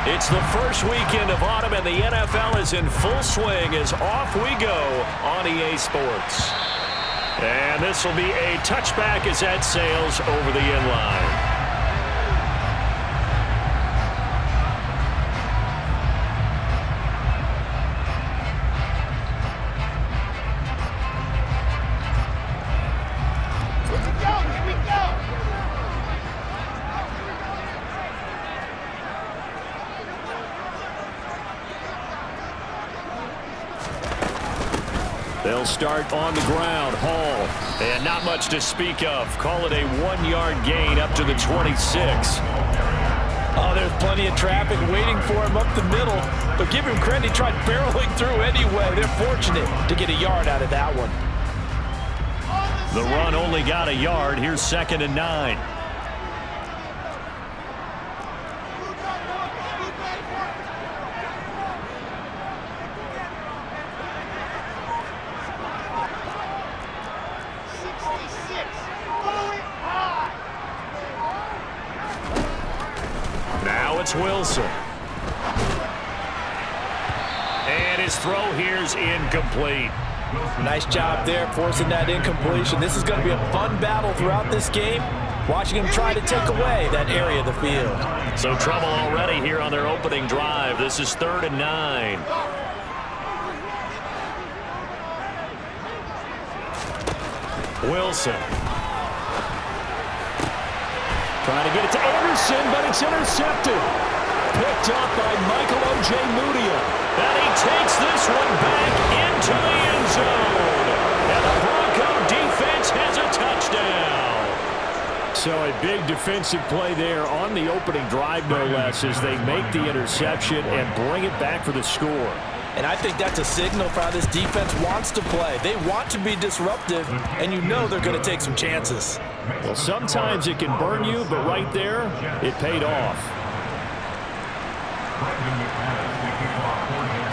It's the first weekend of autumn, and the NFL is in full swing as off we go on EA Sports. And this will be a touchback as that sails over the end line. They'll start on the ground. Hall. And not much to speak of. Call it a 1-yard gain up to the 26. Oh, there's plenty of traffic waiting for him up the middle. But give him credit, he tried barreling through anyway. They're fortunate to get a yard out of that one. The run only got a yard. Here's 2nd and 9. Now it's Wilson. And his throw here's incomplete. Nice job there forcing that incompletion. This is going to be a fun battle throughout this game. Watching him try to take away that area of the field. So trouble already here on their opening drive. This is 3rd and 9. Wilson. Trying to get it to Anderson, but it's intercepted. Picked up by Michael Ojemudia. And he takes this one back into the end zone. And the Bronco defense has a touchdown. So a big defensive play there on the opening drive, no less, as they make the interception and bring it back for the score. And I think that's a signal for how this defense wants to play. They want to be disruptive, and you know they're going to take some chances. Well, sometimes it can burn you, but right there, it paid off.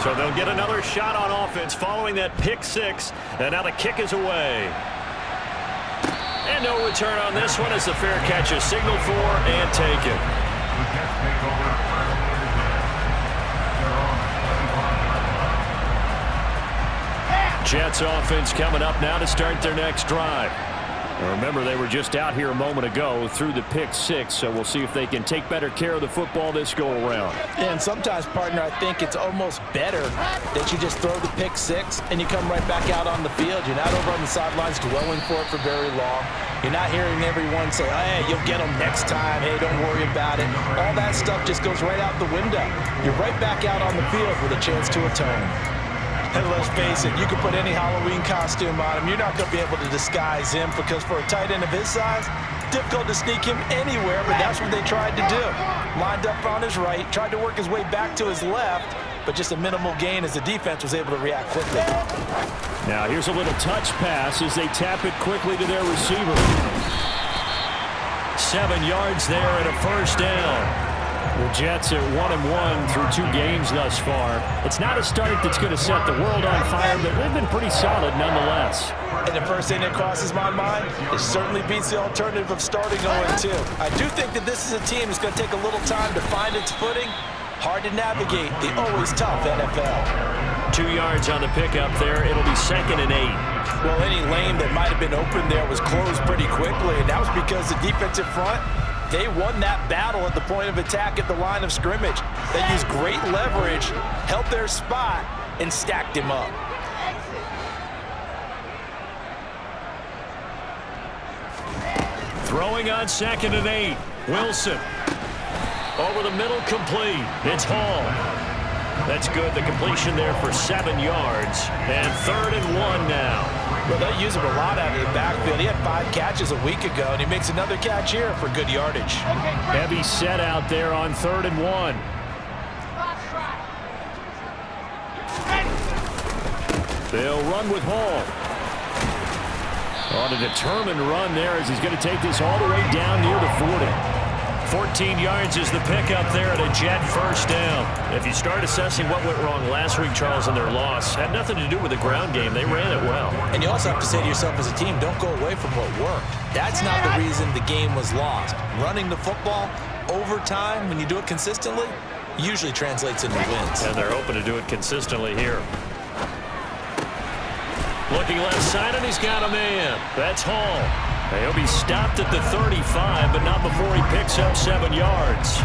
So they'll get another shot on offense following that pick six, and now the kick is away. And no return on this one as the fair catch is signaled for and taken. Jets offense coming up now to start their next drive. Now remember, they were just out here a moment ago through the pick six, so we'll see if they can take better care of the football this go-around. And sometimes, partner, I think it's almost better that you just throw the pick six and you come right back out on the field. You're not over on the sidelines dwelling for it for very long. You're not hearing everyone say, hey, you'll get them next time. Hey, don't worry about it. All that stuff just goes right out the window. You're right back out on the field with a chance to atone. And let's face it, you can put any Halloween costume on him. You're not going to be able to disguise him because for a tight end of his size, difficult to sneak him anywhere, but that's what they tried to do. Lined up on his right, tried to work his way back to his left, but just a minimal gain as the defense was able to react quickly. Now here's a little touch pass as they tap it quickly to their receiver. 7 yards there and a first down. The Jets are 1-1 through 2 games thus far. It's not a start that's going to set the world on fire, but they've been pretty solid nonetheless. And the first thing that crosses my mind, it certainly beats the alternative of starting 0-2. I do think that this is a team that's going to take a little time to find its footing. Hard to navigate the always tough NFL. 2 yards on the pickup there. It'll be 2nd and 8. Well, any lane that might have been open there was closed pretty quickly, and that was because the defensive front, they won that battle at the point of attack at the line of scrimmage. They used great leverage, held their spot, and stacked him up. Throwing on 2nd and 8. Wilson. Over the middle, complete. It's Hall. That's good. The completion there for 7 yards. And 3rd and 1 now. Well, they use him a lot out of the backfield. He had 5 catches a week ago, and he makes another catch here for good yardage. Heavy set out there on 3rd and 1. They'll run with Hall. On a determined run there as he's going to take this all the way down near the 40. 14 yards is the pickup there at a Jet first down. If you start assessing what went wrong last week, Charles, in their loss, had nothing to do with the ground game. They ran it well. And you also have to say to yourself as a team, don't go away from what worked. That's not the reason the game was lost. Running the football over time, when you do it consistently, usually translates into wins. And they're hoping to do it consistently here. Looking left side, and he's got a man. That's Hall. He'll be stopped at the 35, but not before he picks up 7 yards.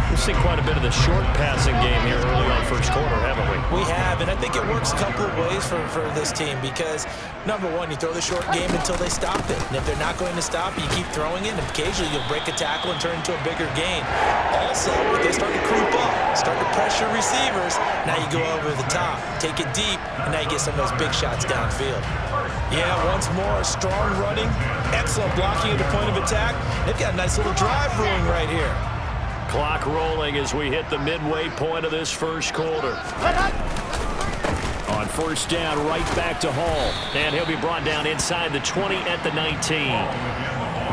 We've seen quite a bit of the short passing game here early on first quarter, haven't we? We have, and I think it works a couple of ways for this team because, number one, you throw the short game until they stop it. And if they're not going to stop it, you keep throwing it, and occasionally you'll break a tackle and turn into a bigger gain. Also, if they start to creep up, start to pressure receivers, now you go over the top, take it deep, and now you get some of those big shots downfield. Yeah, once more, strong running, excellent blocking at the point of attack. They've got a nice little drive brewing right here. Clock rolling as we hit the midway point of this first quarter. On first down, right back to Hall. And he'll be brought down inside the 20 at the 19.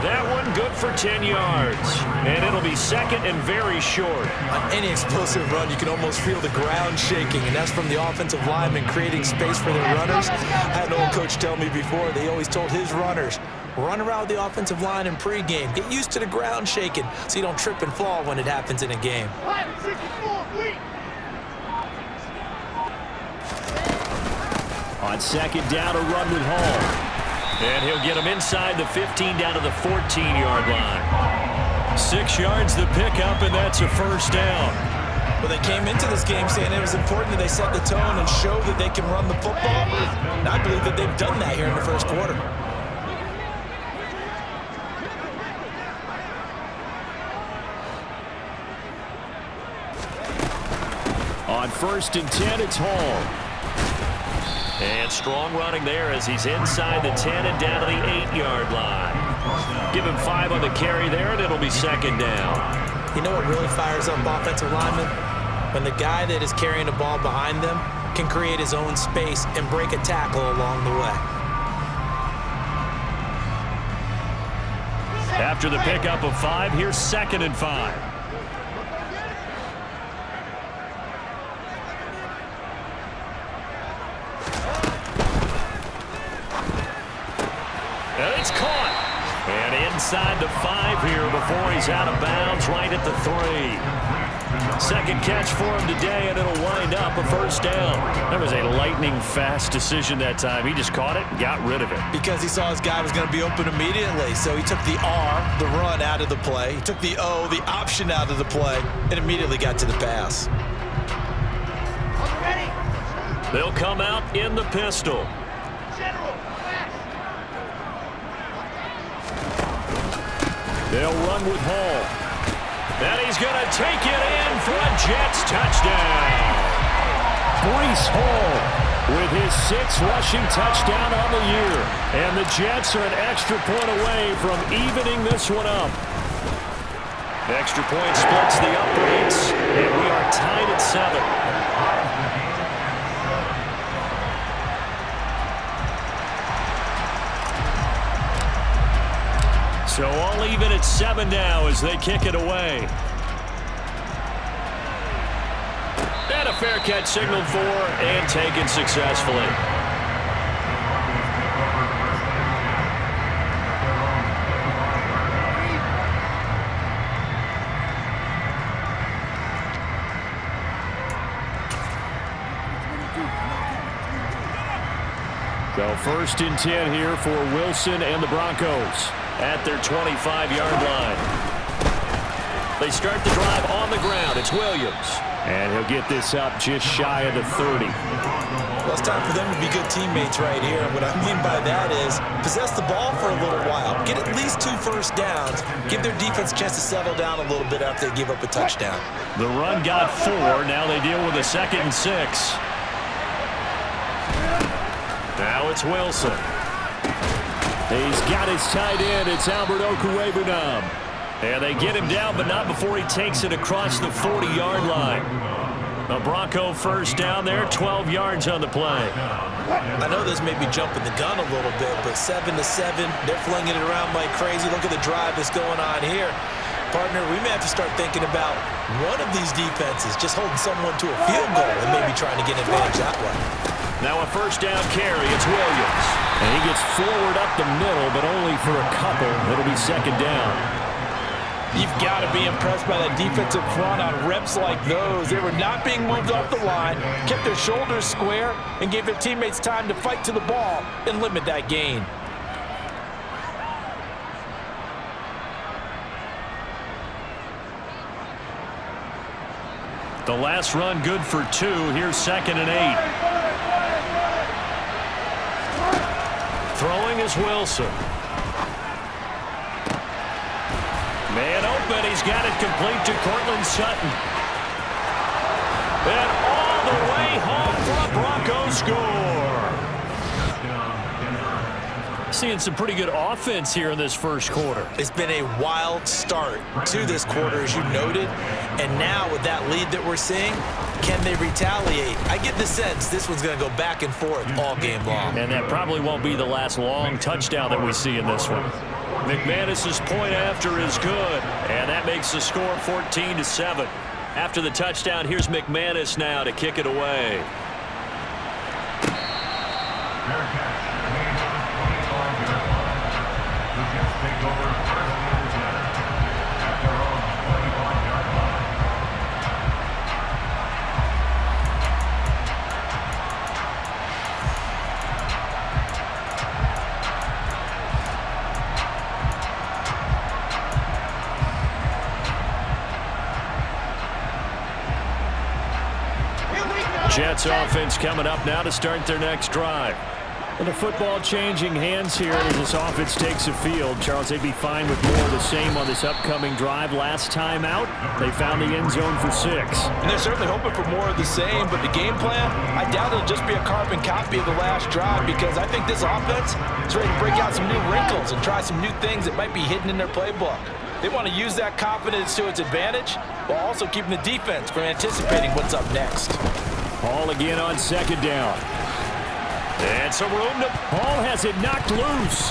That one good for 10 yards. And it'll be second and very short. On any explosive run, you can almost feel the ground shaking, and that's from the offensive linemen creating space for their runners. I had an old coach tell me before, they always told his runners, run around the offensive line in pregame. Get used to the ground shaking so you don't trip and fall when it happens in a game. On second down, a run with Hall. And he'll get him inside the 15 down to the 14-yard line. 6 yards the pickup, and that's a first down. Well, they came into this game saying it was important that they set the tone and show that they can run the football. And I believe that they've done that here in the first quarter. On first and 10, it's Hall. And strong running there as he's inside the 10 and down to the 8-yard line. Give him 5 on the carry there, and it'll be second down. You know what really fires up offensive linemen? When the guy that is carrying the ball behind them can create his own space and break a tackle along the way. After the pickup of 5, here's second and 5. And it's caught. And inside the 5 here before he's out of bounds right at the 3. Second catch for him today, and it'll wind up a first down. That was a lightning-fast decision that time. He just caught it and got rid of it. Because he saw his guy was going to be open immediately, so he took the R, the run, out of the play. He took the O, the option, out of the play, and immediately got to the pass. They'll come out in the pistol. They'll run with Hall. And he's going to take it in for a Jets touchdown. Breece Hall with his 6th rushing touchdown on the year. And the Jets are an extra point away from evening this one up. The extra point splits the uprights, and we are tied at 7. So all even at 7 now as they kick it away. And a fair catch signaled for and taken successfully. So first and 10 here for Wilson and the Broncos at their 25-yard line. They start the drive on the ground. It's Williams. And he'll get this up just shy of the 30. Well, it's time for them to be good teammates right here. And what I mean by that is possess the ball for a little while. Get at least 2 first downs. Give their defense a chance to settle down a little bit after they give up a touchdown. The run got 4. Now they deal with a 2nd and 6. Now it's Wilson. He's got his tight end. It's Albert Okwuegbunam. And they get him down, but not before he takes it across the 40-yard line. A Bronco first down there, 12 yards on the play. I know this may be jumping the gun a little bit, but 7-7, they're flinging it around like crazy. Look at the drive that's going on here. Partner, we may have to start thinking about one of these defenses just holding someone to a field goal and maybe trying to get an advantage that way. Now a first down carry. It's Williams. And he gets forward up the middle, but only for a couple. It'll be second down. You've got to be impressed by that defensive front on reps like those. They were not being moved off the line, kept their shoulders square, and gave their teammates time to fight to the ball and limit that gain. The last run good for 2. Here's 2nd and 8. Throwing is Wilson. Man open. He's got it complete to Cortland Sutton. And all the way home for a Broncos score. Seeing some pretty good offense here in this first quarter. It's been a wild start to this quarter, as you noted. And now with that lead that we're seeing, can they retaliate? I get the sense this one's going to go back and forth all game long. And that probably won't be the last long touchdown that we see in this one. McManus's point after is good, and that makes the score 14-7. After the touchdown, here's McManus now to kick it away. Jets offense coming up now to start their next drive. And the football changing hands here as this offense takes the field. Charles, they'd be fine with more of the same on this upcoming drive. Last time out, they found the end zone for 6. And they're certainly hoping for more of the same, but the game plan, I doubt it'll just be a carbon copy of the last drive, because I think this offense is ready to break out some new wrinkles and try some new things that might be hidden in their playbook. They want to use that confidence to its advantage while also keeping the defense from anticipating what's up next. Ball again on 2nd down. And some room to... Ball has it knocked loose.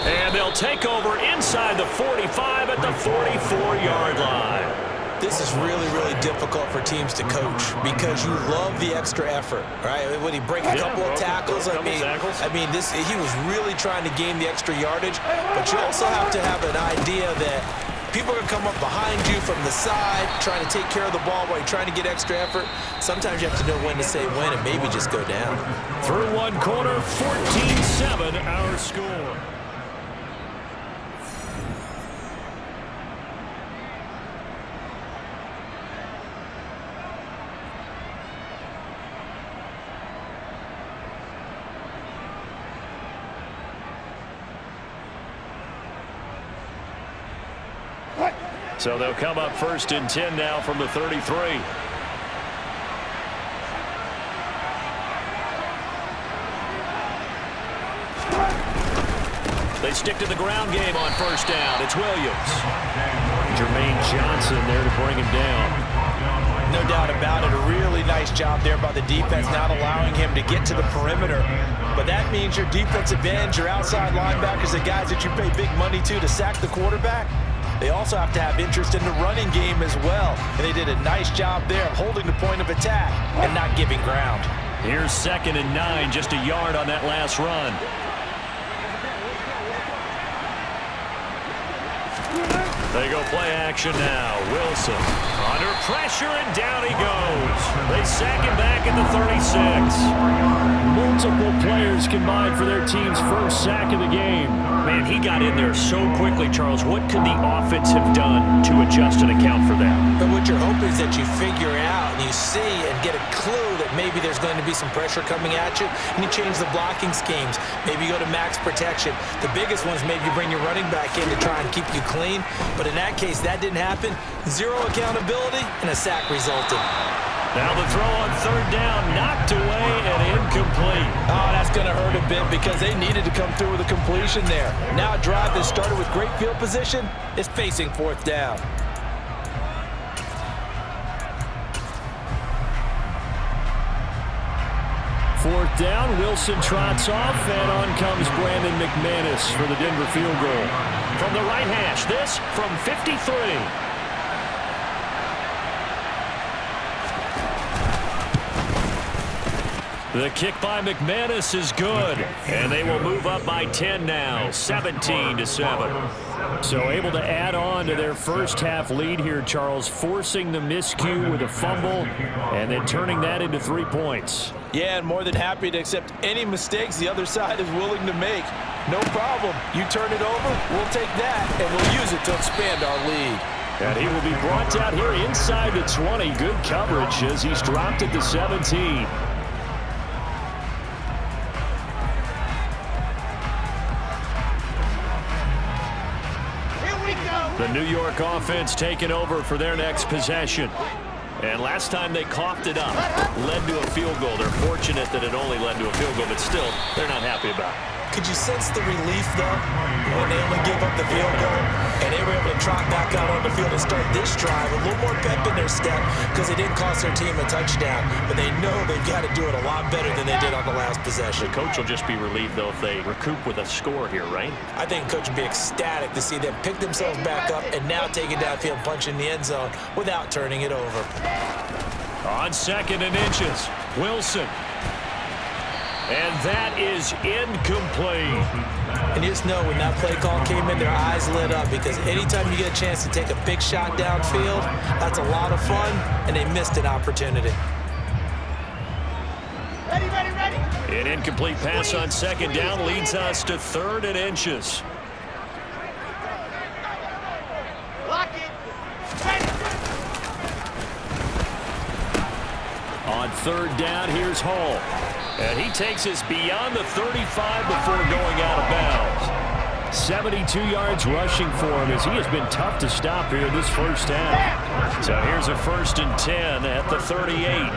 And they'll take over inside the 45 at the 44-yard line. This is really, really difficult for teams to coach because you love the extra effort, right? When he break a couple of tackles, he was really trying to gain the extra yardage, but you also have to have an idea that people are going to come up behind you from the side, trying to take care of the ball while you're trying to get extra effort. Sometimes you have to know when to say when and maybe just go down. Through one quarter, 14-7, our score. So they'll come up 1st and 10 now from the 33. They stick to the ground game on 1st down. It's Williams. Jermaine Johnson there to bring him down. No doubt about it. A really nice job there by the defense, not allowing him to get to the perimeter. But that means your defensive ends, your outside linebackers, the guys that you pay big money to sack the quarterback, they also have to have interest in the running game as well. And they did a nice job there of holding the point of attack and not giving ground. Here's 2nd and 9, just a yard on that last run. They go play action now. Wilson under pressure, and down he goes. They sack him back at the 36. Multiple players combined for their team's first sack of the game. Man, he got in there so quickly, Charles. What could the offense have done to adjust and account for that? But what you're hoping is that you figure out and you see and get a clue that maybe there's going to be some pressure coming at you, and you change the blocking schemes. Maybe you go to max protection. The biggest ones, maybe you bring your running back in to try and keep you clean. But in that case, that didn't happen. Zero accountability, and a sack resulted. Now the throw on 3rd down, knocked away and incomplete. Oh, that's going to hurt a bit because they needed to come through with a completion there. Now a drive that started with great field position is facing 4th down. Fourth down, Wilson trots off, and on comes Brandon McManus for the Denver field goal. From the right hash, this from 53. The kick by McManus is good, and they will move up by 10 now, 17-7. So able to add on to their first half lead here, Charles, forcing the miscue with a fumble and then turning that into 3 points. Yeah, and more than happy to accept any mistakes the other side is willing to make. No problem. You turn it over, we'll take that, and we'll use it to expand our lead. And he will be brought down here inside the 20. Good coverage as he's dropped at the 17. The New York offense taking over for their next possession. And last time they coughed it up, led to a field goal. They're fortunate that it only led to a field goal, but still, they're not happy about it. Could you sense the relief, though, when they only gave up the field goal and they were able to trot back out on the field and start this drive? A little more pep in their step because it didn't cost their team a touchdown, but they know they've got to do it a lot better than they did on the last possession. The coach will just be relieved, though, if they recoup with a score here, right? I think the coach would be ecstatic to see them pick themselves back up and now take it downfield and punch in the end zone without turning it over. On 2nd and inches, Wilson. And that is incomplete. And you just know when that play call came in, their eyes lit up because anytime you get a chance to take a big shot downfield, that's a lot of fun, and they missed an opportunity. An incomplete pass on 2nd down leads us to 3rd and inches. On 3rd down, here's Hall. And he takes us beyond the 35 before going out of bounds. 72 yards rushing for him as he has been tough to stop here this first half. So here's a 1st and 10 at the 38.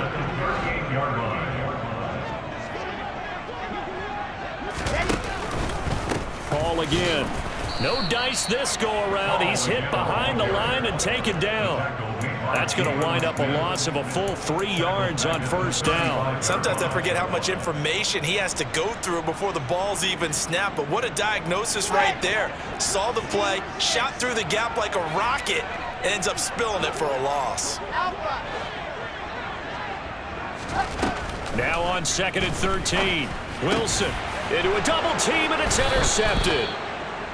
Hall again. No dice this go around. He's hit behind the line and taken down. That's going to wind up a loss of a full 3 yards on 1st down. Sometimes I forget how much information he has to go through before the ball's even snapped, but what a diagnosis right there. Saw the play, shot through the gap like a rocket, ends up spilling it for a loss. Now on 2nd and 13. Wilson into a double team, and it's intercepted.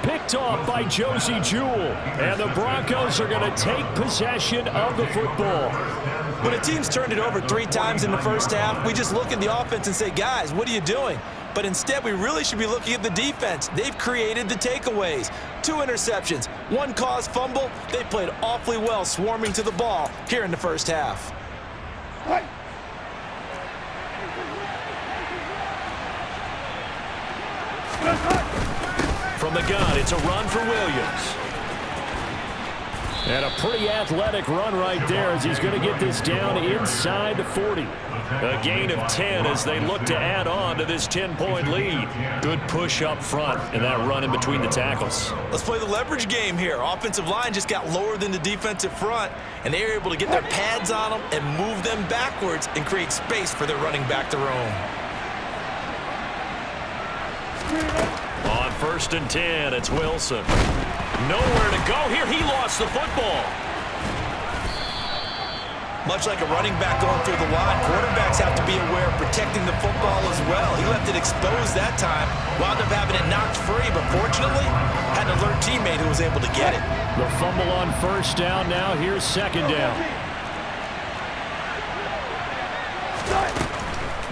Picked off by Josie Jewell, and the Broncos are going to take possession of the football. When a team's turned it over 3 times in the first half, we just look at the offense and say, guys, what are you doing? But instead, we really should be looking at the defense. They've created the takeaways. 2 interceptions, 1 caused fumble. They played awfully well swarming to the ball here in the first half. From the gun, it's a run for Williams. And a pretty athletic run right there as he's going to get this down inside the 40. A gain of 10 as they look to add on to this 10-point lead. Good push up front and that run in between the tackles. Let's play the leverage game here. Offensive line just got lower than the defensive front, and they were able to get their pads on them and move them backwards and create space for their running back to roam. On 1st and 10, it's Wilson. Nowhere to go here. He lost the football. Much like a running back going through the line, quarterbacks have to be aware of protecting the football as well. He left it exposed that time, wound up having it knocked free, but fortunately, had an alert teammate who was able to get it. The fumble on 1st down. Now here's 2nd down.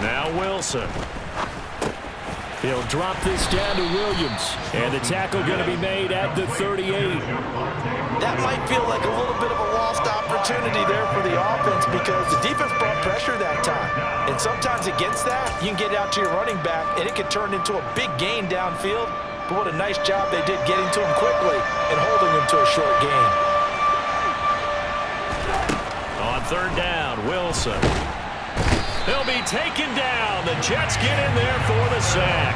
Now Wilson. He'll drop this down to Williams, and the tackle going to be made at the 38. That might feel like a little bit of a lost opportunity there for the offense because the defense brought pressure that time. And sometimes against that, you can get out to your running back, and it can turn into a big gain downfield. But what a nice job they did getting to him quickly and holding him to a short gain. On 3rd down, Wilson. He'll be taken down. The Jets get in there for the sack.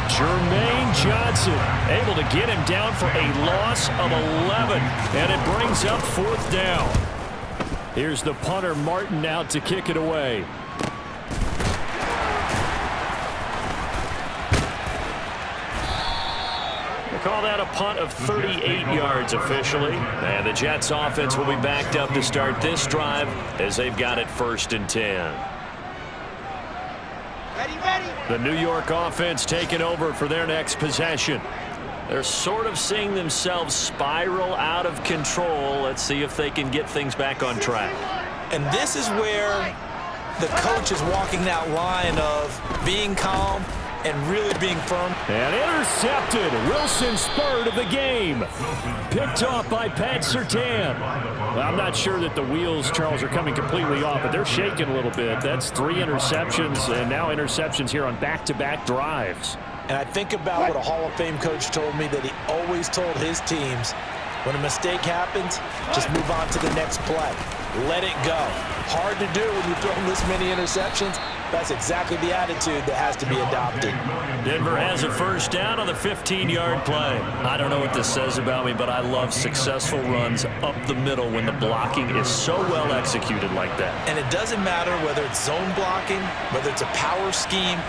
Jermaine Johnson able to get him down for a loss of 11. And it brings up 4th down. Here's the punter, Martin, out to kick it away. Call that a punt of 38 yards officially. And the Jets offense will be backed up to start this drive as they've got it 1st and 10. The New York offense taking over for their next possession. They're sort of seeing themselves spiral out of control. Let's see if they can get things back on track. And this is where the coach is walking that line of being calm and really being firm. And intercepted. Wilson's third of the game. Picked off by Pat Surtain. Well, I'm not sure that the wheels, Charles, are coming completely off, but they're shaking a little bit. That's 3 interceptions, and now interceptions here on back-to-back drives. And I think about what a Hall of Fame coach told me that he always told his teams, when a mistake happens, just move on to the next play. Let it go. Hard to do when you throw this many interceptions. That's exactly the attitude that has to be adopted. Denver has a first down on the 15-yard play. I don't know what this says about me, but I love successful runs up the middle when the blocking is so well executed like that. And it doesn't matter whether it's zone blocking, whether it's a power scheme.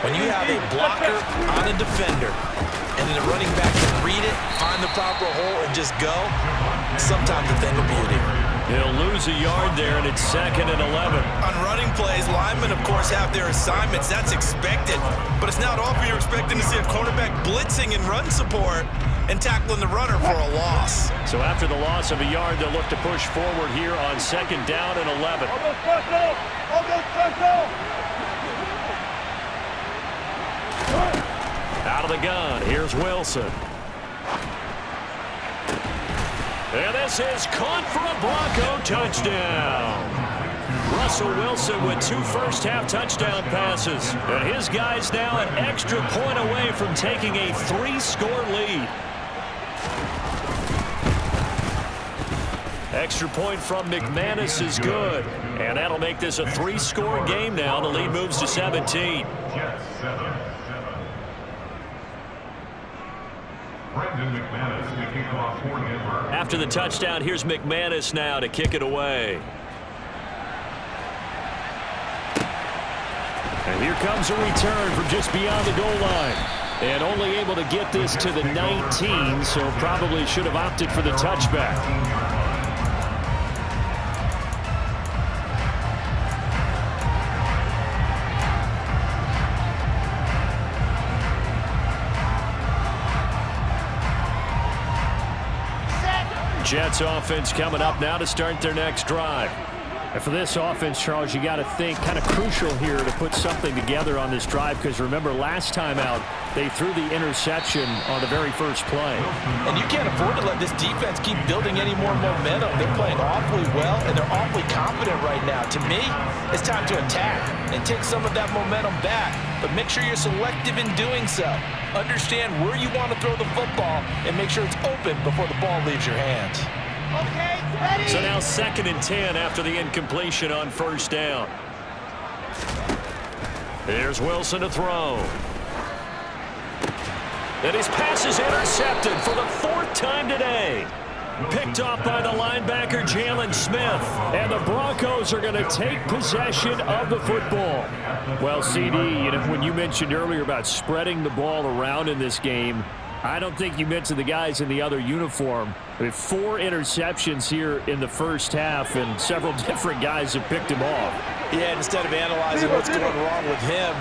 When you have a blocker on a defender and then the running back can read it, find the proper hole, and just go, sometimes a thing of beauty. He'll lose a yard there, and it's 2nd and 11. On running plays, linemen, of course, have their assignments. That's expected. But it's not often you're expecting to see a cornerback blitzing and run support and tackling the runner for a loss. So after the loss of a yard, they'll look to push forward here on 2nd down and 11. Out of the gun, here's Wilson. And this is caught for a Bronco touchdown. Russell Wilson with 2 first-half touchdown passes. And his guy's now an extra point away from taking a 3-score lead. Extra point from McManus is good. And that'll make this a 3-score game now. The lead moves to 17. After the touchdown, here's McManus now to kick it away. And here comes a return from just beyond the goal line. And only able to get this to the 19, so probably should have opted for the touchback. Jets offense coming up now to start their next drive. And for this offense, Charles, you got to think kind of crucial here to put something together on this drive, because remember last time out they threw the interception on the very first play. And you can't afford to let this defense keep building any more momentum. They're playing awfully well, and they're awfully confident right now. To me, it's time to attack and take some of that momentum back, but make sure you're selective in doing so. Understand where you want to throw the football and make sure it's open before the ball leaves your hands. Okay, ready. So now 2nd and 10 after the incompletion on first down. Here's Wilson to throw. And his pass is intercepted for the 4th time today. Picked off by the linebacker, Jalen Smith. And the Broncos are going to take possession of the football. Well, CD, when you mentioned earlier about spreading the ball around in this game, I don't think you mentioned the guys in the other uniform. I mean, 4 interceptions here in the first half, and several different guys have picked him off. Yeah, instead of analyzing what's going wrong with him,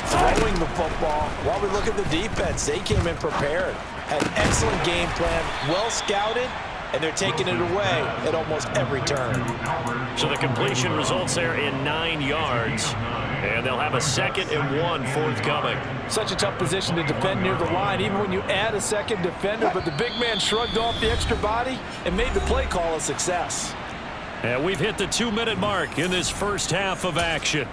throwing the football, while we look at the defense, they came in prepared. Had an excellent game plan, well scouted, and they're taking it away at almost every turn. So the completion results there in 9 yards, and they'll have a 2nd and 1 forthcoming. Such a tough position to defend near the line, even when you add a second defender, but the big man shrugged off the extra body and made the play call a success. And we've hit the 2-minute mark in this first half of action.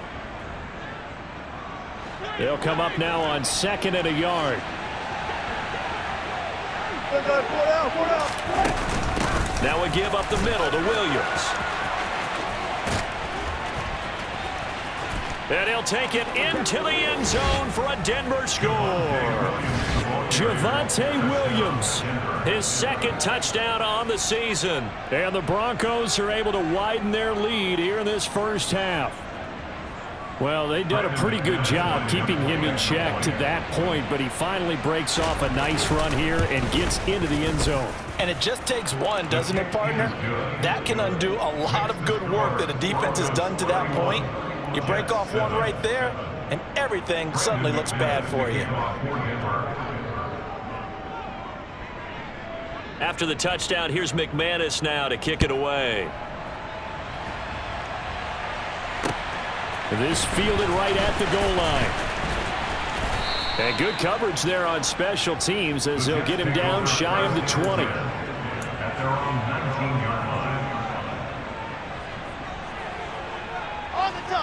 They'll come up now on 2nd and a yard. Now a give up the middle to Williams. And he'll take it into the end zone for a Denver score. Javonte Williams, his 2nd touchdown on the season. And the Broncos are able to widen their lead here in this first half. Well, they've done a pretty good job keeping him in check to that point, but he finally breaks off a nice run here and gets into the end zone. And it just takes one, doesn't it, partner? That can undo a lot of good work that a defense has done to that point. You break off one right there, and everything suddenly looks bad for you. After the touchdown, here's McManus now to kick it away. This fielded right at the goal line. And good coverage there on special teams as they'll get him down shy of the 20. At their own 19-yard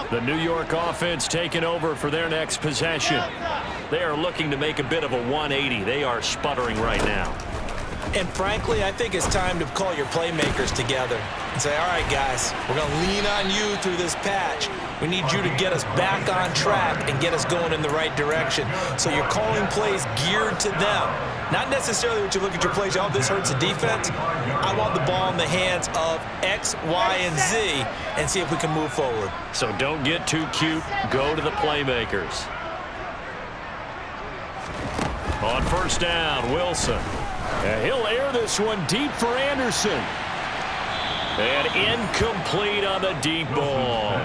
line. The New York offense taking over for their next possession. They are looking to make a bit of a 180. They are sputtering right now. And frankly, I think it's time to call your playmakers together and say, all right, guys, we're going to lean on you through this patch. We need you to get us back on track and get us going in the right direction. So you're calling plays geared to them. Not necessarily what you look at your plays, oh, this hurts the defense. I want the ball in the hands of X, Y, and Z and see if we can move forward. So don't get too cute. Go to the playmakers. On first down, Wilson. And he'll air this one deep for Anderson. And incomplete on the deep ball.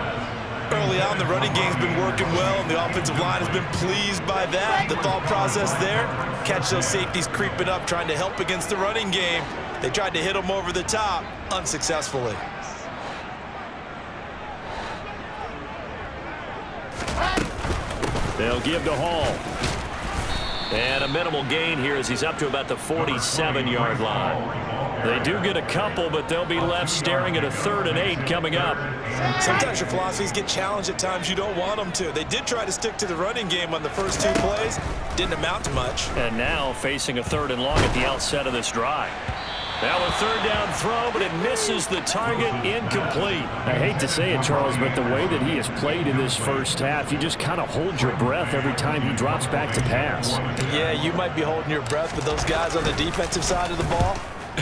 Early on, the running game's been working well, and the offensive line has been pleased by that. The thought process there, catch those safeties creeping up, trying to help against the running game. They tried to hit them over the top, unsuccessfully. They'll give to Hall. And a minimal gain here as he's up to about the 47-yard line. They do get a couple, but they'll be left staring at a 3rd and 8 coming up. Sometimes your philosophies get challenged at times you don't want them to. They did try to stick to the running game on the first 2 plays. Didn't amount to much. And now facing a 3rd and long at the outset of this drive. Now a 3rd down throw, but it misses the target, incomplete. I hate to say it, Charles, but the way that he has played in this first half, you just kind of hold your breath every time he drops back to pass. Yeah, you might be holding your breath, but those guys on the defensive side of the ball,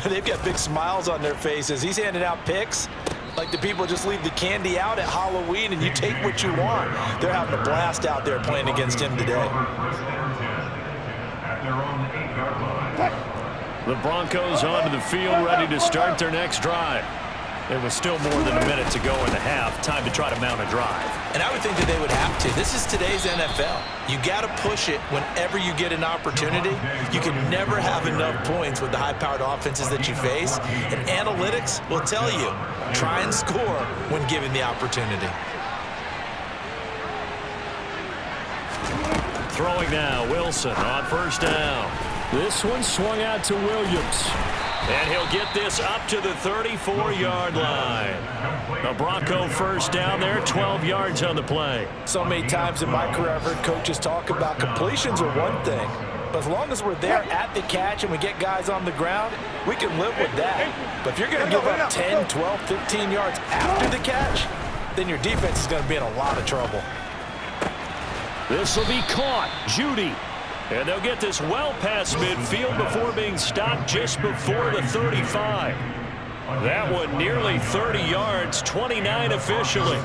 they've got big smiles on their faces. He's handing out picks like the people just leave the candy out at Halloween and you take what you want. They're having a blast out there playing against him today. At their own 8-yard line. The Broncos onto the field, ready to start their next drive. There was still more than a minute to go in the half. Time to try to mount a drive. And I would think that they would have to. This is today's NFL. You got to push it whenever you get an opportunity. You can never have enough points with the high-powered offenses that you face. And analytics will tell you, try and score when given the opportunity. Throwing now, Wilson on first down. This one swung out to Williams. And he'll get this up to the 34-yard line. A Bronco first down there, 12 yards on the play. So many times in my career, I've heard coaches talk about completions are one thing. But as long as we're there at the catch and we get guys on the ground, we can live with that. But if you're going to give up 10, 12, 15 yards after the catch, then your defense is going to be in a lot of trouble. This will be caught. Judy. And they'll get this well past midfield before being stopped just before the 35. That one nearly 30 yards, 29 officially.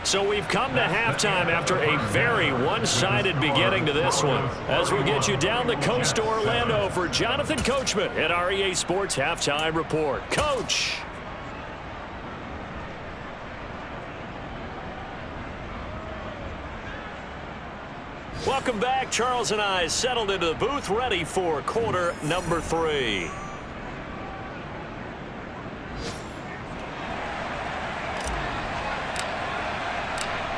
So we've come to halftime after a very one-sided beginning to this one. As we'll get you down the coast to Orlando for Jonathan Coachman at our EA Sports Halftime Report. Coach! Welcome back. Charles and I settled into the booth, ready for quarter number 3.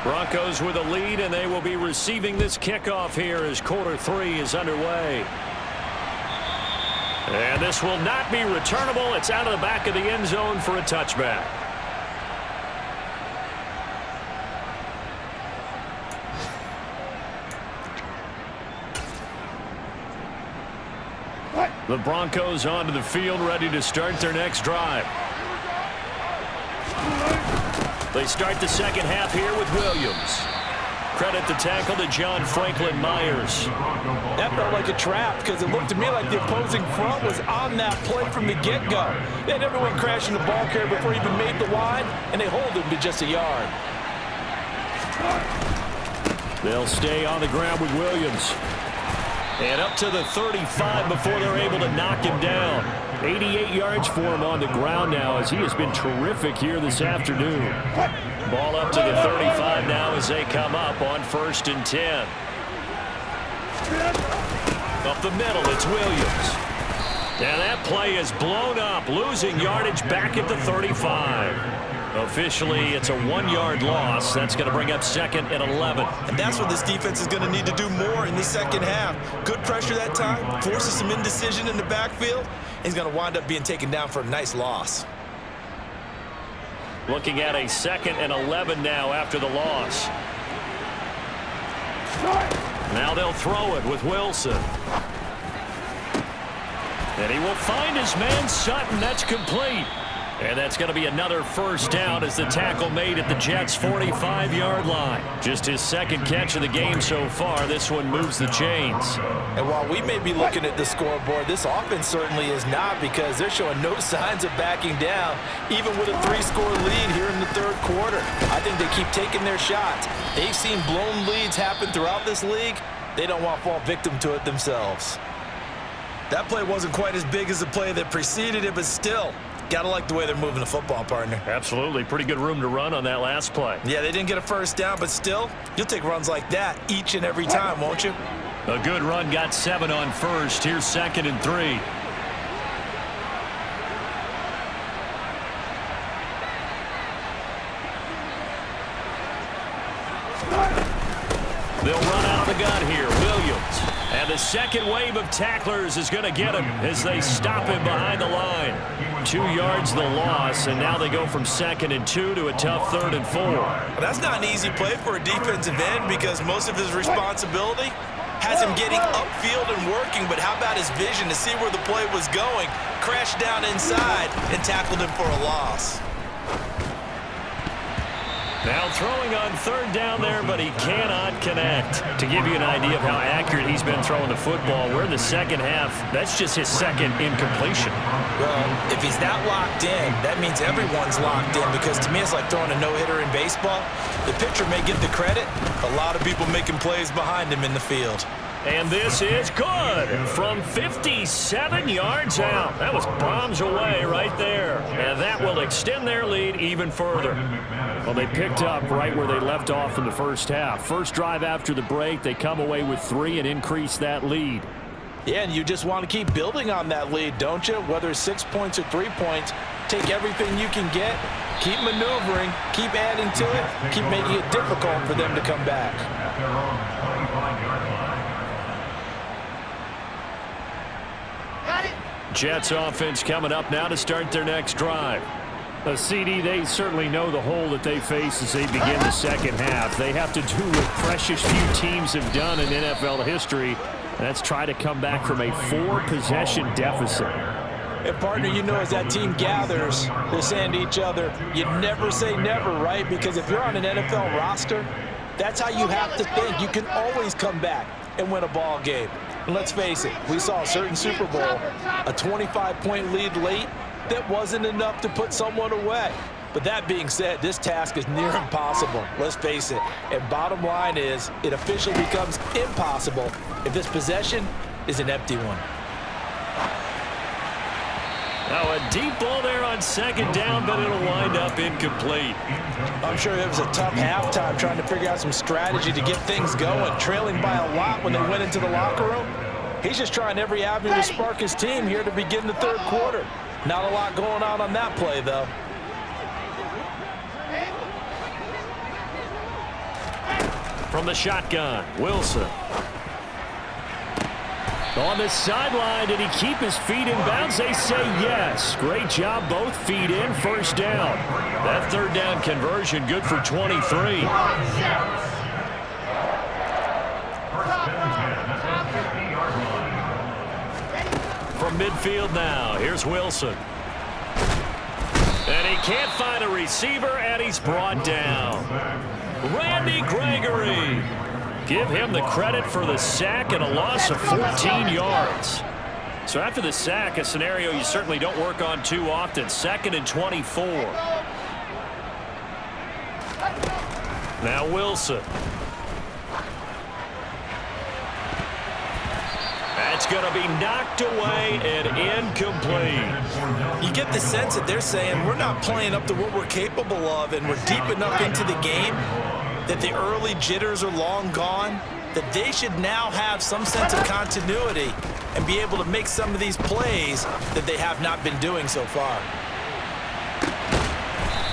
Broncos with a lead, and they will be receiving this kickoff here as quarter 3 is underway. And this will not be returnable. It's out of the back of the end zone for a touchback. The Broncos onto the field, ready to start their next drive. They start the second half here with Williams. Credit the tackle to John Franklin Myers. That felt like a trap because it looked to me like the opposing front was on that play from the get-go. They had everyone crashing the ball carrier before he even made the line, and they hold him to just a yard. They'll stay on the ground with Williams. And up to the 35 before they're able to knock him down. 88 yards for him on the ground now as he has been terrific here this afternoon. Ball up to the 35 now as they come up on 1st and 10. Up the middle, it's Williams. And that play is blown up, losing yardage back at the 35. Officially, it's a 1-yard loss. That's going to bring up 2nd and 11. And that's what this defense is going to need to do more in the second half. Good pressure that time, forces some indecision in the backfield. He's going to wind up being taken down for a nice loss. Looking at a 2nd and 11 now after the loss. Now they'll throw it with Wilson. And he will find his man Sutton. That's complete. And that's going to be another first down as the tackle made at the Jets' 45-yard line. Just his 2nd catch of the game so far. This one moves the chains. And while we may be looking at the scoreboard, this offense certainly is not, because they're showing no signs of backing down, even with a 3-score lead here in the 3rd quarter. I think they keep taking their shots. They've seen blown leads happen throughout this league. They don't want to fall victim to it themselves. That play wasn't quite as big as the play that preceded it, but still, gotta like the way they're moving the football, partner. Absolutely. Pretty good room to run on that last play. Yeah, they didn't get a first down, but still, you'll take runs like that each and every time, won't you? A good run, got 7 on first. Here's 2nd and 3. They'll run out of the gun here. Williams. And the second wave of tacklers is going to get him as they stop him behind the line. 2 yards the loss, and now they go from 2nd and 2 to a tough 3rd and 4. Well, that's not an easy play for a defensive end, because most of his responsibility has him getting upfield and working, but how about his vision to see where the play was going, crashed down inside, and tackled him for a loss. Now throwing on 3rd down there, but he cannot connect. To give you an idea of how accurate he's been throwing the football, we're in the 2nd half. That's just his 2nd incompletion. Well, if he's that locked in, that means everyone's locked in, because to me it's like throwing a no-hitter in baseball. The pitcher may get the credit. A lot of people making plays behind him in the field. And this is good from 57 yards out. That was bombs away right there. And that will extend their lead even further. Well, they picked up right where they left off in the first half. First drive after the break, they come away with 3 and increase that lead. Yeah, and you just want to keep building on that lead, don't you? Whether it's 6 points or 3 points, take everything you can get, keep maneuvering, keep adding to it, keep making it difficult for them to come back. At their own 25-yard line. Jets offense coming up now to start their next drive. A CD, they certainly know the hole that they face as they begin the 2nd half. They have to do what precious few teams have done in NFL history. That's try to come back from a 4-possession deficit. And partner, you know, as that team gathers, they're saying to each other, you never say never, right? Because if you're on an NFL roster, that's how you have to think. You can always come back and win a ball game. And let's face it, we saw a certain Super Bowl, a 25-point lead late, that wasn't enough to put someone away. But that being said, this task is near impossible. Let's face it. And bottom line is, it officially becomes impossible if this possession is an empty one. Now a deep ball there on 2nd down, but it'll wind up incomplete. I'm sure it was a tough halftime trying to figure out some strategy to get things going, trailing by a lot when they went into the locker room. He's just trying every avenue to spark his team here to begin the 3rd quarter. Not a lot going on that play, though. From the shotgun, Wilson. On the sideline, did he keep his feet in bounds? They say yes. Great job, both feet in, first down. That 3rd down conversion, good for 23. From midfield now, here's Wilson. And he can't find a receiver, and he's brought down. Randy Gregory. Give him the credit for the sack and a loss of 14 yards. So after the sack, a scenario you certainly don't work on too often. 2nd and 24. Now Wilson. That's going to be knocked away and incomplete. You get the sense that they're saying we're not playing up to what we're capable of, and we're deep enough into the game that the early jitters are long gone. that they should now have some sense of continuity and be able to make some of these plays that they have not been doing so far.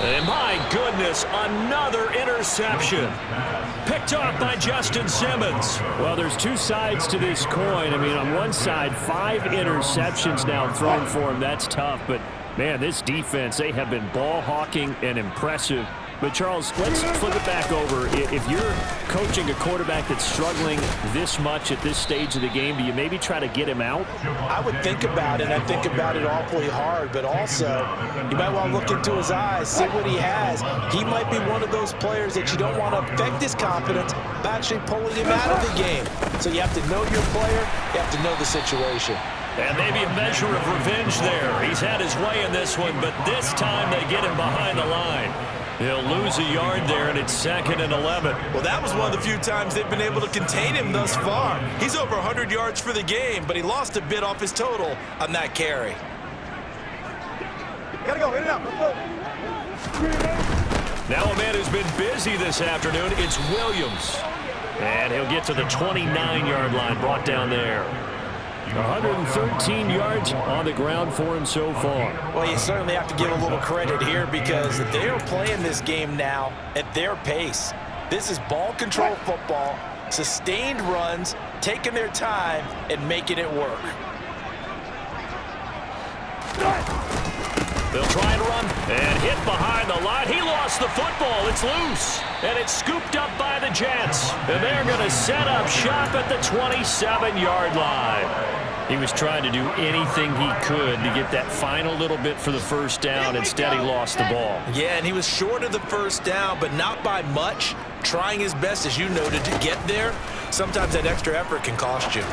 And my goodness, another interception. Picked off by Justin Simmons. Well, there's two sides to this coin. I mean, on one side, 5 interceptions now thrown for him. That's tough. But, man, this defense, they have been ball hawking and impressive. But, Charles, let's flip it back over. If you're coaching a quarterback that's struggling this much at this stage of the game, do you maybe try to get him out? I would think about it. I think about it awfully hard. But also, you might want to look into his eyes, see what he has. He might be one of those players that you don't want to affect his confidence by actually pulling him out of the game. So you have to know your player. You have to know the situation. And maybe a measure of revenge there. He's had his way in this one, but this time they get him behind the line. He'll lose a yard there, and it's 2nd and 11. Well, that was one of the few times they've been able to contain him thus far. He's over 100 yards for the game, but he lost a bit off his total on that carry. Gotta go, hit it up. Now a man who's been busy this afternoon, it's Williams. And he'll get to the 29-yard line, brought down there. 113 yards on the ground for him so far. Well, you certainly have to give a little credit here because they are playing this game now at their pace. This is ball control football, sustained runs, taking their time and making it work. They'll try and run and hit behind the line. He lost the football. It's loose. And it's scooped up by the Jets. And they're going to set up shop at the 27-yard line. He was trying to do anything he could to get that final little bit for the first down. Instead, he lost the ball. Yeah, and he was short of the first down, but not by much. Trying his best, as you noted, to get there. Sometimes that extra effort can cost you.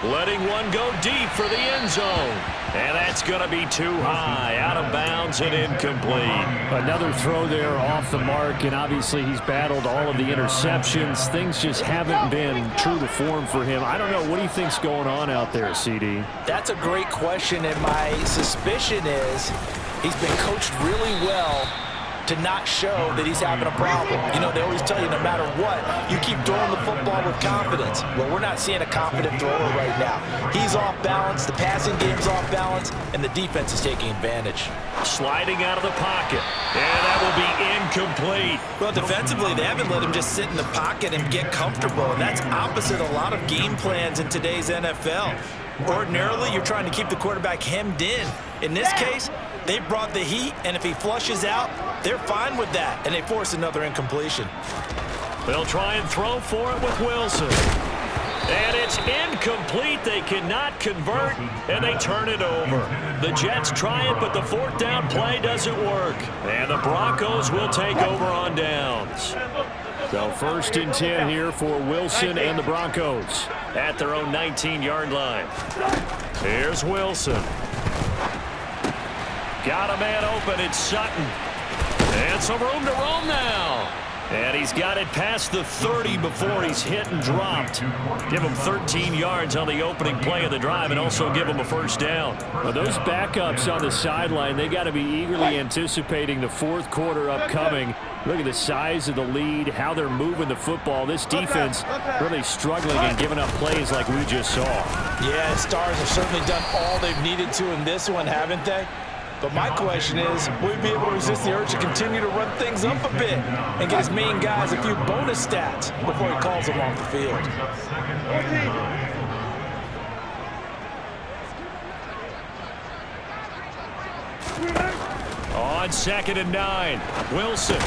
Letting one go deep for the end zone. And that's going to be too high, out of bounds and incomplete. Another throw there off the mark, and obviously he's battled all of the interceptions. Things just haven't been true to form for him. I don't know. What do you think's going on out there, CD? That's a great question, and my suspicion is he's been coached really well to not show that he's having a problem. You know, they always tell you no matter what, you keep throwing the football with confidence. Well, we're not seeing a confident thrower right now. He's off balance, the passing game's off balance, and the defense is taking advantage. Sliding out of the pocket, and that will be incomplete. Well, defensively, they haven't let him just sit in the pocket and get comfortable, and that's opposite a lot of game plans in today's NFL. Ordinarily, you're trying to keep the quarterback hemmed in. In this case, they brought the heat, and if he flushes out, they're fine with that, and they force another incompletion. They'll try and throw for it with Wilson. And it's incomplete. They cannot convert, and they turn it over. The Jets try it, but the 4th down play doesn't work. And the Broncos will take over on downs. So 1st and 10 here for Wilson and the Broncos at their own 19-yard line. Here's Wilson. Got a man open. It's Sutton. And some room to roam now. And he's got it past the 30 before he's hit and dropped. Give him 13 yards on the opening play of the drive and also give him a first down. Well, those backups on the sideline, they got to be eagerly anticipating the 4th quarter upcoming. Look at the size of the lead, how they're moving the football. This defense really struggling and giving up plays like we just saw. Yeah, Stars have certainly done all they've needed to in this one, haven't they? But my question is, will we be able to resist the urge to continue to run things up a bit and get his main guys a few bonus stats before he calls them off the field? On 2nd and 9, Wilson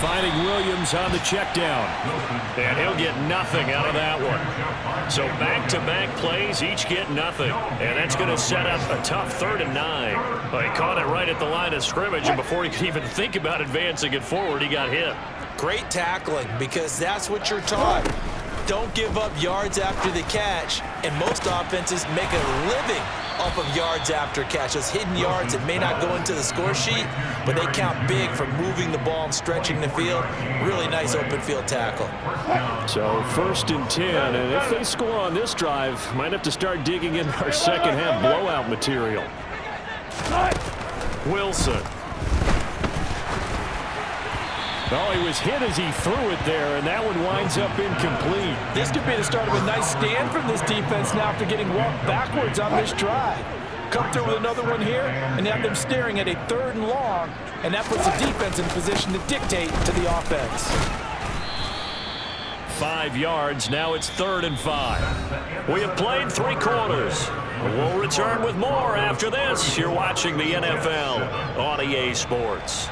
finding Williams on the check down. And he'll get nothing out of that one. So back-to-back plays, each get nothing. And that's going to set up a tough 3rd and 9. Well, he caught it right at the line of scrimmage, and before he could even think about advancing it forward, he got hit. Great tackling, because that's what you're taught. Don't give up yards after the catch, and most offenses make a living off of yards after catch. Those hidden yards that may not go into the score sheet, but they count big for moving the ball and stretching the field. Really nice open field tackle. So 1st and 10, and if they score on this drive, might have to start digging in our second half blowout material. Wilson. Oh, he was hit as he threw it there, and that one winds up incomplete. This could be the start of a nice stand from this defense now after getting walked backwards on this drive. Come through with another one here, and have them staring at a 3rd and long, and that puts the defense in position to dictate to the offense. 5 yards, now it's 3rd and 5. We have played 3 quarters. We'll return with more after this. You're watching the NFL on EA Sports.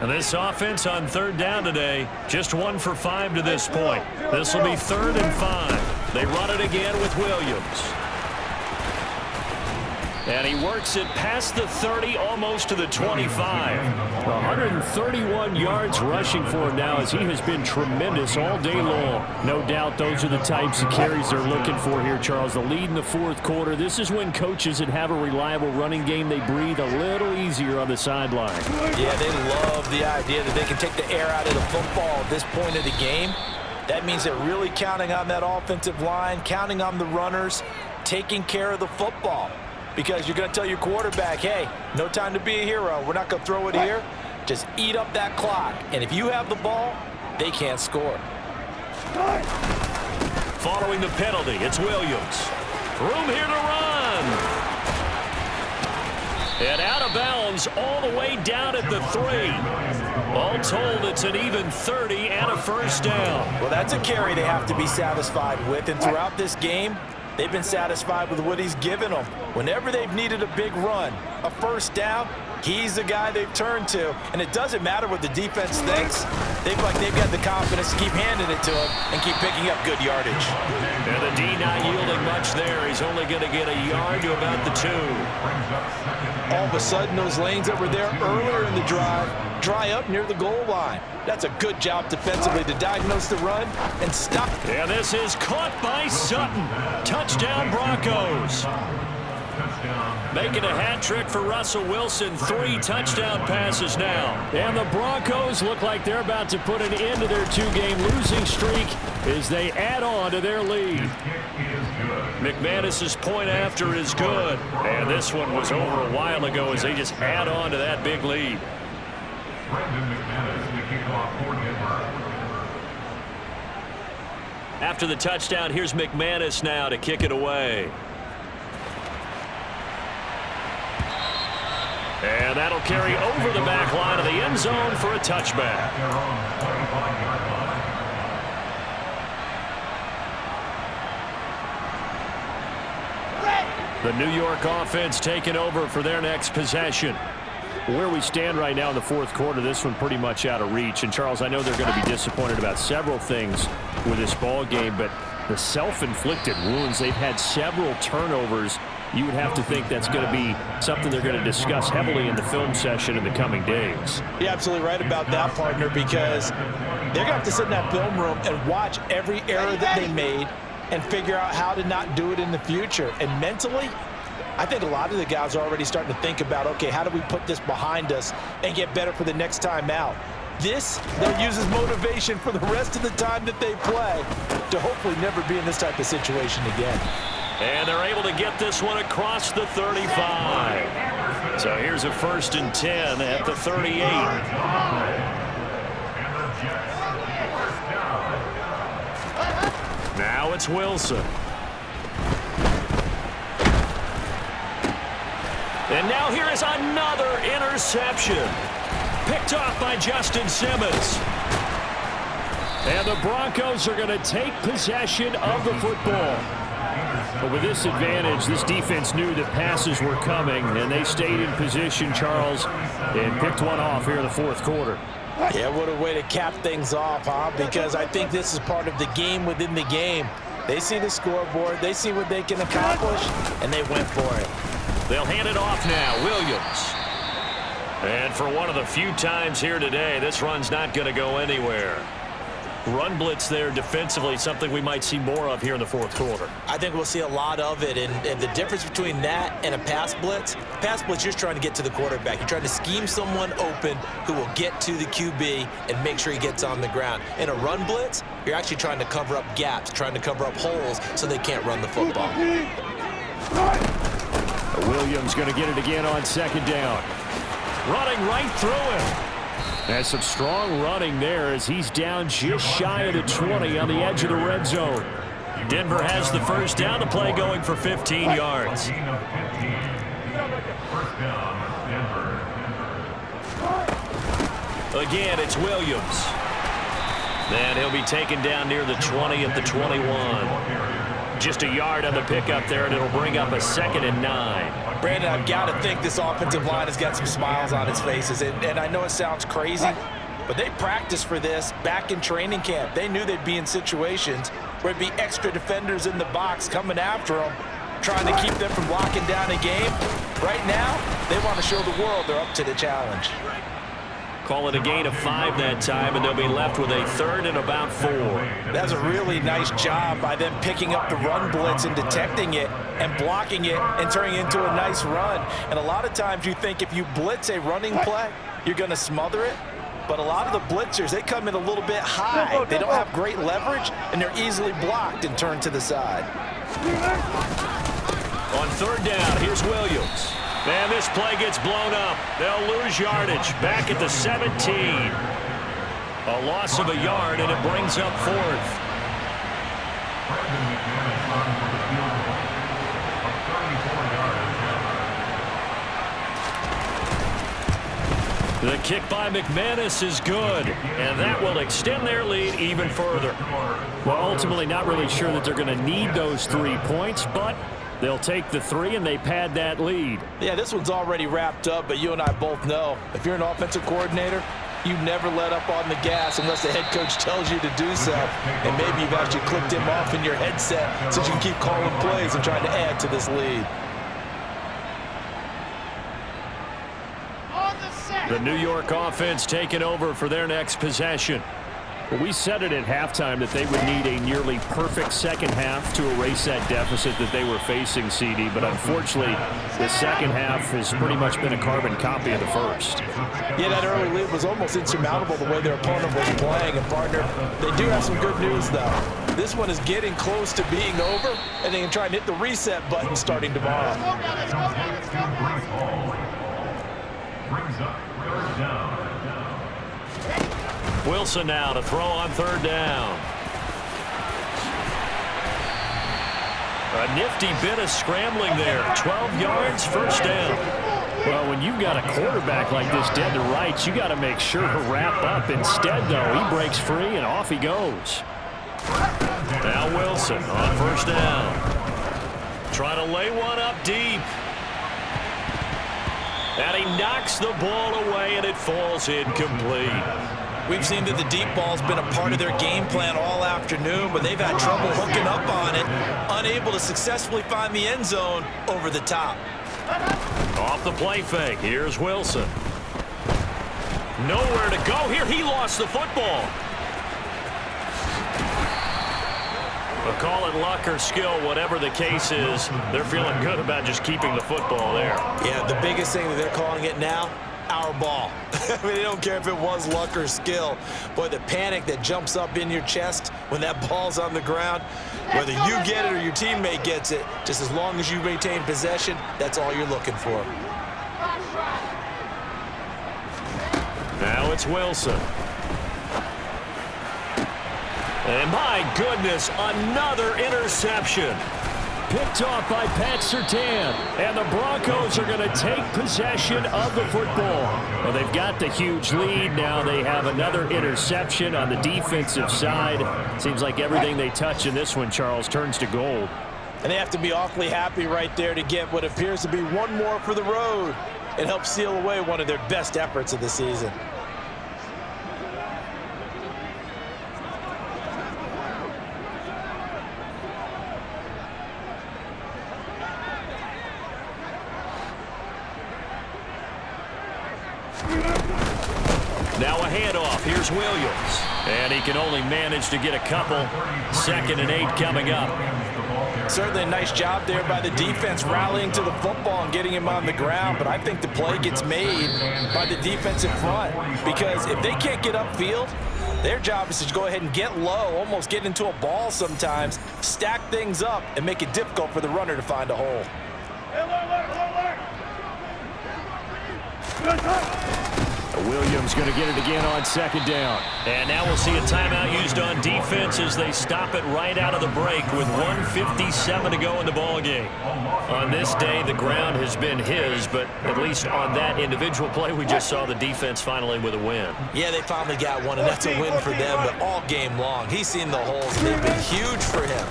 And this offense on 3rd down today, just 1 for 5 to this point. This will be 3rd and 5. They run it again with Williams. And he works it past the 30, almost to the 25. 131 yards rushing for him now as he has been tremendous all day long. No doubt those are the types of carries they're looking for here, Charles. The lead in the 4th quarter. This is when coaches that have a reliable running game, they breathe a little easier on the sideline. Yeah, they love the idea that they can take the air out of the football at this point of the game. That means they're really counting on that offensive line, counting on the runners, taking care of the football. Because you're going to tell your quarterback, hey, no time to be a hero. We're not going to throw it here. Just eat up that clock. And if you have the ball, they can't score. Following the penalty, it's Williams. Room here to run. And out of bounds all the way down at the 3. All told, it's an even 30 and a 1st down. Well, that's a carry they have to be satisfied with. And throughout this game, they've been satisfied with what he's given them. Whenever they've needed a big run, a 1st down, he's the guy they've turned to. And it doesn't matter what the defense thinks. They've got the confidence to keep handing it to him and keep picking up good yardage. And the D not yielding much there. He's only going to get a yard to about the 2. All of a sudden, those lanes that were there earlier in the drive dry up near the goal line. That's a good job defensively to diagnose the run and stop. And this is caught by Sutton. Touchdown, Broncos. Making a hat trick for Russell Wilson. 3 touchdown passes now. And the Broncos look like they're about to put an end to their 2-game losing streak as they add on to their lead. McManus's point after is good. And this one was over a while ago as they just add on to that big lead. After the touchdown, here's McManus now to kick it away. And that'll carry over the back line of the end zone for a touchback. The New York offense taking over for their next possession. Where we stand right now in the 4th quarter, this one pretty much out of reach. And, Charles, I know they're going to be disappointed about several things with this ball game, but the self-inflicted wounds, they've had several turnovers. You would have to think that's going to be something they're going to discuss heavily in the film session in the coming days. You're absolutely right about that, partner, because they're going to have to sit in that film room and watch every error that they made and figure out how to not do it in the future. And mentally, I think a lot of the guys are already starting to think about, okay, how do we put this behind us and get better for the next time out? This, they'll use as motivation for the rest of the time that they play to hopefully never be in this type of situation again. And they're able to get this one across the 35. So here's a 1st and 10 at the 38. Now it's Wilson. And now here is another interception. Picked off by Justin Simmons. And the Broncos are going to take possession of the football. But with this advantage, this defense knew that passes were coming, and they stayed in position, Charles, and picked one off here in the 4th quarter. Yeah, what a way to cap things off, huh? Because I think this is part of the game within the game. They see the scoreboard, they see what they can accomplish, and they went for it. They'll hand it off now, Williams. And for one of the few times here today, this run's not going to go anywhere. Run blitz there defensively, something we might see more of here in the fourth quarter. I think we'll see a lot of it, and the difference between that and a pass blitz, you're just trying to get to the quarterback. You're trying to scheme someone open who will get to the QB and make sure he gets on the ground. In a run blitz, you're actually trying to cover up gaps, trying to cover up holes so they can't run the football. Williams going to get it again on second down. Running right through him. That's some strong running there as he's down just shy of the 20 on the edge of the red zone. Denver has the first down. The play going for 15 yards. First down, Denver. Again, it's Williams. Then he'll be taken down near the 20 at the 21. Just a yard on the pickup there, and it'll bring up a 2nd and 9. Brandon, I've got to think this offensive line has got some smiles on its faces. And I know it sounds crazy, but they practiced for this back in training camp. They knew they'd be in situations where it'd be extra defenders in the box coming after them, trying to keep them from locking down a game. Right now, they want to show the world they're up to the challenge. Call it a gain of 5 that time, and they'll be left with a 3rd and about 4. That's a really nice job by them picking up the run blitz and detecting it and blocking it and turning it into a nice run. And a lot of times you think if you blitz a running play, you're going to smother it. But a lot of the blitzers, they come in a little bit high. They don't have great leverage, and they're easily blocked and turned to the side. On 3rd down, here's Williams. And this play gets blown up. They'll lose yardage back at the 17. A loss of a yard, and it brings up 4th. The kick by McManus is good, and that will extend their lead even further. Well, ultimately not really sure that they're going to need those 3 points, but they'll take the 3 and they pad that lead. Yeah, this one's already wrapped up, but you and I both know if you're an offensive coordinator, you never let up on the gas unless the head coach tells you to do so. And maybe you've actually clicked him off in your headset so you can keep calling plays and trying to add to this lead. The New York offense taking over for their next possession. Well, we said it at halftime that they would need a nearly perfect second half to erase that deficit that they were facing, CD. But unfortunately, the second half has pretty much been a carbon copy of the first. Yeah, that early lead was almost insurmountable the way their opponent was playing. And, partner, they do have some good news, though. This one is getting close to being over, and they can try and hit the reset button starting tomorrow. Brings up 3rd down. Wilson now to throw on 3rd down. A nifty bit of scrambling there. 12 yards, 1st down. Well, when you've got a quarterback like this dead to rights, you got to make sure to wrap up. Instead, though, he breaks free and off he goes. Now Wilson on 1st down. Trying to lay one up deep. And he knocks the ball away, and it falls incomplete. We've seen that the deep ball's been a part of their game plan all afternoon, but they've had trouble hooking up on it, unable to successfully find the end zone over the top. Off the play fake, here's Wilson. Nowhere to go here. He lost the football. But call it luck or skill, whatever the case is, they're feeling good about just keeping the football there. Yeah, the biggest thing that they're calling it now, our ball. I mean, they don't care if it was luck or skill. Boy, the panic that jumps up in your chest when that ball's on the ground, whether you get it or your teammate gets it, just as long as you maintain possession, that's all you're looking for. Now it's Wilson. And my goodness, another interception. Picked off by Pat Surtain. And the Broncos are going to take possession of the football. Well, they've got the huge lead. Now they have another interception on the defensive side. Seems like everything they touch in this one, Charles, turns to gold. And they have to be awfully happy right there to get what appears to be one more for the road and help seal away one of their best efforts of the season. Now a handoff. Here's Williams. And he can only manage to get a couple. 2nd and 8 coming up. Certainly a nice job there by the defense rallying to the football and getting him on the ground, but I think the play gets made by the defensive front because if they can't get upfield, their job is to go ahead and get low, almost get into a ball sometimes, stack things up, and make it difficult for the runner to find a hole. Williams going to get it again on 2nd down. And now we'll see a timeout used on defense as they stop it right out of the break with 1:57 to go in the ballgame. On this day, the ground has been his, but at least on that individual play, we just saw the defense finally with a win. Yeah, they finally got one, and that's a win for them, but all game long, he's seen the holes, and they've been huge for him.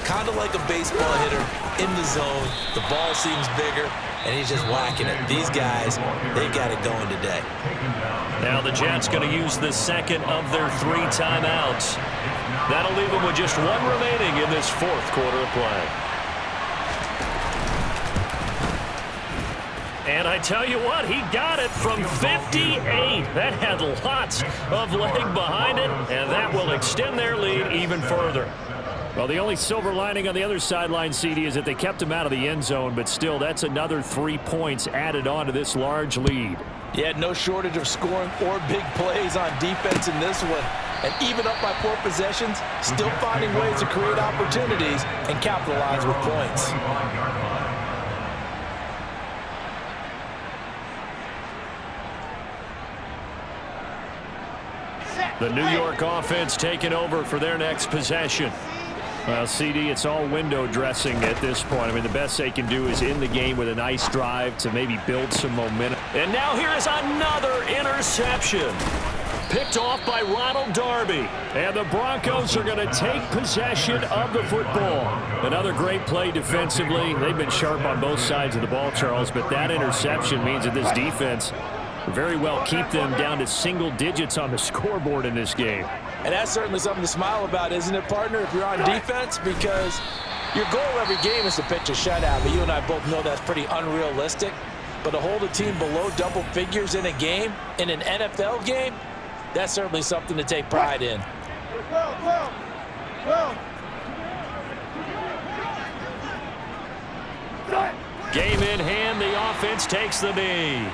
Kind of like a baseball hitter in the zone. The ball seems bigger, and he's just whacking it. These guys, they've got it going today. Now the Jets going to use the 2nd of their 3 timeouts. That'll leave them with just 1 remaining in this 4th quarter of play. And I tell you what, he got it from 58. That had lots of leg behind it, and that will extend their lead even further. Well, the only silver lining on the other sideline, CD, is that they kept him out of the end zone, but still, that's another 3 points added on to this large lead. Yeah, no shortage of scoring or big plays on defense in this one. And even up by 4 possessions, still finding ways to create opportunities and capitalize with points. The New York offense taking over for their next possession. Well, CD, it's all window dressing at this point. I mean, the best they can do is in the game with a nice drive to maybe build some momentum. And now here is another interception. Picked off by Ronald Darby. And the Broncos are going to take possession of the football. Another great play defensively. They've been sharp on both sides of the ball, Charles, but that interception means that this defense very well keep them down to single digits on the scoreboard in this game. And that's certainly something to smile about, isn't it, partner, if you're on defense? Because your goal every game is to pitch a shutout, but you and I both know that's pretty unrealistic. But to hold a team below double figures in a game, in an NFL game, that's certainly something to take pride in. Game in hand, the offense takes the knee.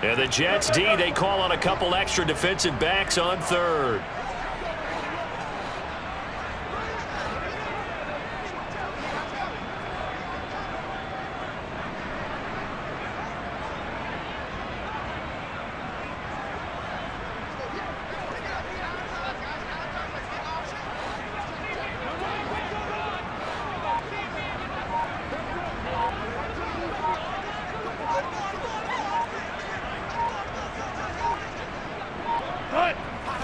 And the Jets D, they call on a couple extra defensive backs on 3rd.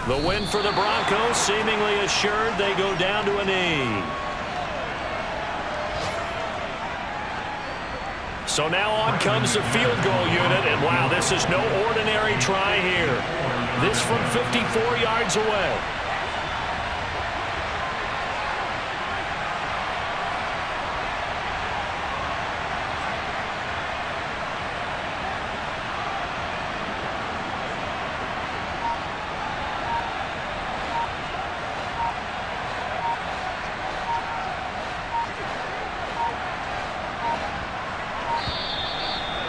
The win for the Broncos, seemingly assured. They go down to a knee. So now on comes the field goal unit, and wow, this is no ordinary try here. This from 54 yards away.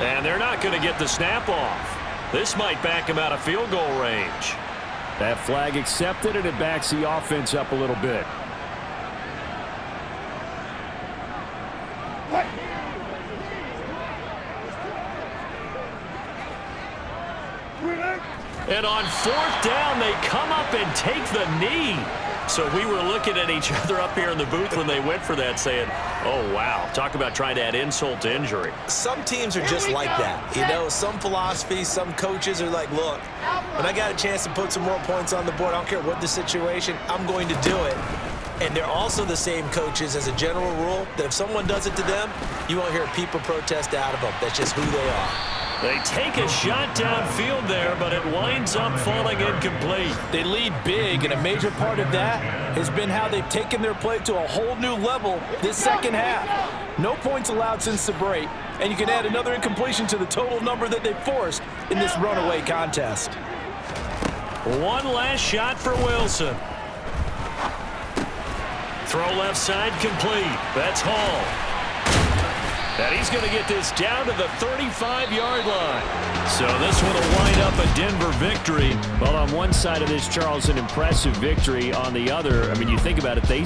And they're not going to get the snap off. This might back him out of field goal range. That flag accepted, and it backs the offense up a little bit. And on 4th down, they come up and take the knee. So we were looking at each other up here in the booth when they went for that, saying, oh, wow, talk about trying to add insult to injury. Some teams are just like that. You know, some philosophies, some coaches are like, look, when I got a chance to put some more points on the board, I don't care what the situation, I'm going to do it. And they're also the same coaches as a general rule that if someone does it to them, you won't hear people protest out of them. That's just who they are. They take a shot downfield there, but it winds up falling incomplete. They lead big, and a major part of that has been how they've taken their play to a whole new level this second half. No points allowed since the break, and you can add another incompletion to the total number that they forced in this runaway contest. One last shot for Wilson. Throw left side complete. That's Hall. And he's going to get this down to the 35-yard line. So this one will wind up a Denver victory. Well, on one side of this, Charles, an impressive victory. On the other, I mean, you think about it, they